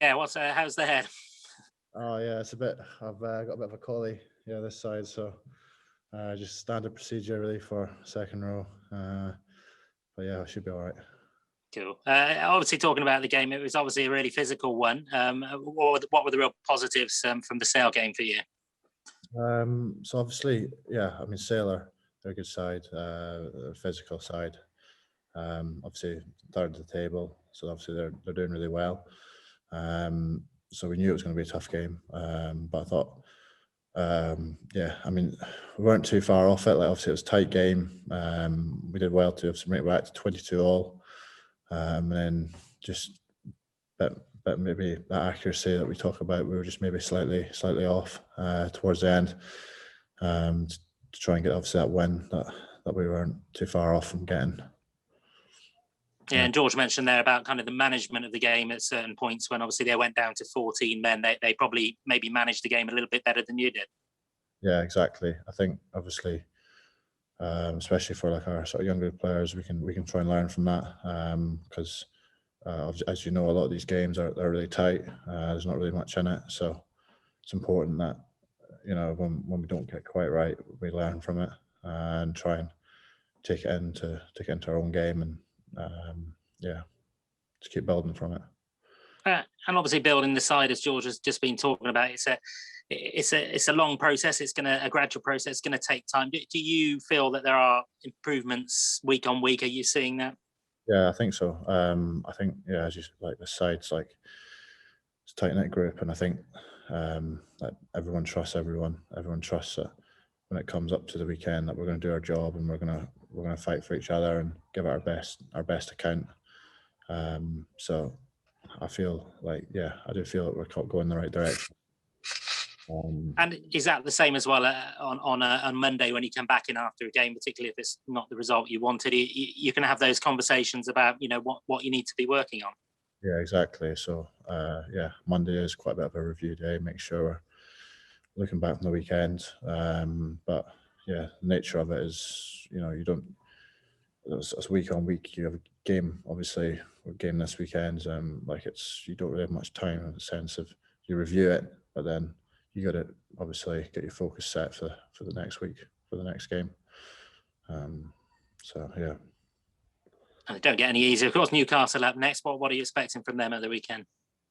Yeah, how's the head? Oh yeah, it's a bit. I've got a bit of a collie, this side. So just standard procedure really for second row. But yeah, I should be all right. Cool. Obviously, talking about the game, it was obviously a really physical one. What were the real positives from the Sale game for you? So obviously, I mean, Sailor, they're a good side, physical side. Obviously, third of the table, so obviously they're doing really well. So we knew it was going to be a tough game, but I thought, I mean, we weren't too far off it. Like obviously, it was a tight game. We did well to make it back to 22 all, and then just but maybe that accuracy that we talk about, we were just maybe slightly off towards the end, to try and get obviously that win that we weren't too far off from getting. Yeah, and George mentioned there about kind of the management of the game at certain points when obviously they went down to 14 men. They probably maybe managed the game a little bit better than you did. Yeah, exactly. I think obviously, especially for like our sort of younger players, we can try and learn from that, because as you know, a lot of these games are really tight. There's not really much in it, so it's important that when we don't get quite right, we learn from it and try and take it into our own game, and just keep building from it. And obviously, building the side, as George has just been talking about, it's a long process. It's a gradual process. It's going to take time. Do you feel that there are improvements week on week? Are you seeing that? Yeah, I think so. I think as you like, the side's like it's a tight knit group, and I think that everyone trusts everyone. Everyone trusts that when it comes up to the weekend that we're going to do our job and we're going to fight for each other and give it our best account. So I feel like I do feel that we're going in the right direction. And is that the same as well on Monday when you come back in after a game, particularly if it's not the result you wanted? You can have those conversations about what you need to be working on. Yeah, exactly. So Monday is quite a bit of a review day. Make sure we're looking back on the weekend. But the nature of it is you don't. It's week on week. You have a game, obviously, a game this weekend. You don't really have much time in the sense of you review it, but then you got to obviously get your focus set for the next week, for the next game. And it don't get any easier. Of course, Newcastle up next. What are you expecting from them at the weekend?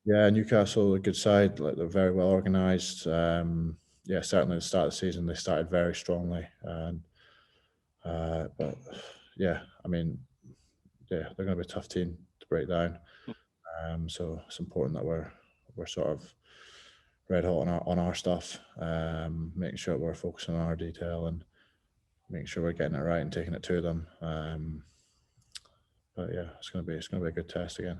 Yeah, Newcastle, a good side. Like, they're very well organised. Certainly at the start of the season they started very strongly, and I mean, they're going to be a tough team to break down. So it's important that we're sort of red hot on our stuff, making sure we're focusing on our detail and making sure we're getting it right and taking it to them. It's going to be a good test again.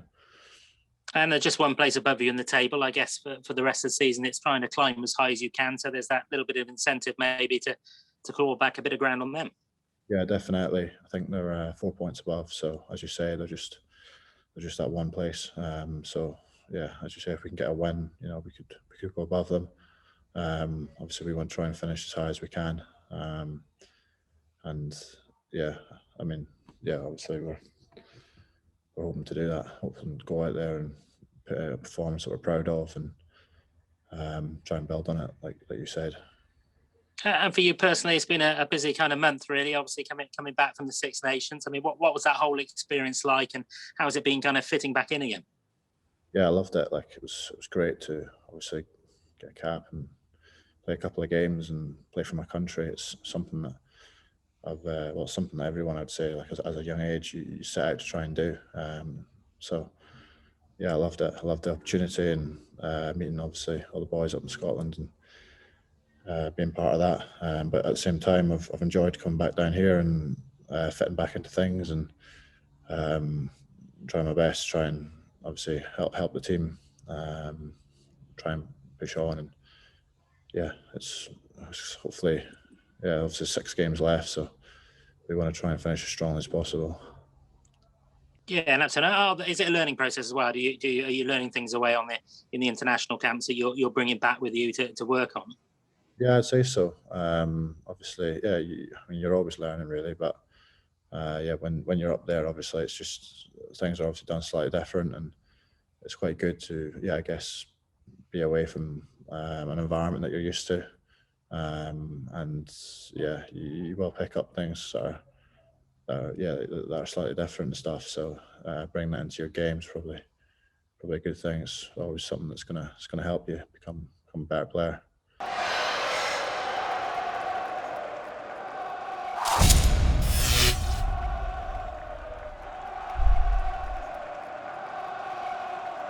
And they're just one place above you in the table, I guess, for the rest of the season. It's trying to climb as high as you can. So there's that little bit of incentive maybe to claw back a bit of ground on them. Yeah, definitely. I think they're 4 points above. So as you say, they're just that one place. As you say, if we can get a win, we could go above them. Obviously, we want to try and finish as high as we can. Obviously we're hoping to do that. Hoping to go out there and put out a performance that we're proud of, and try and build on it, like you said. And for you personally, it's been a busy kind of month, really. Obviously, coming back from the Six Nations. I mean, what was that whole experience like, and how has it been kind of fitting back in again? Yeah, I loved it. Like, it was great to obviously get a cap and play a couple of games and play for my country. It's something that something that everyone, I'd say, like as a young age, you set out to try and do. I loved it. I loved the opportunity and meeting obviously all the boys up in Scotland and being part of that. But at the same time, I've enjoyed coming back down here and fitting back into things and trying my best, try and obviously help the team, try and push on, and it's hopefully obviously 6 games left, so we want to try and finish as strong as possible. Yeah, and absolutely. Is it a learning process as well? Are you learning things away in the international camps that you're bringing back with you to work on? Yeah, I'd say so. Obviously, you're always learning, really, but when you're up there, obviously, it's just things are obviously done slightly different, and it's quite good to, I guess, be away from an environment that you're used to, and you will pick up things that are slightly different and stuff. So bring that into your games, probably a good thing. It's always something that's gonna help you become a better player.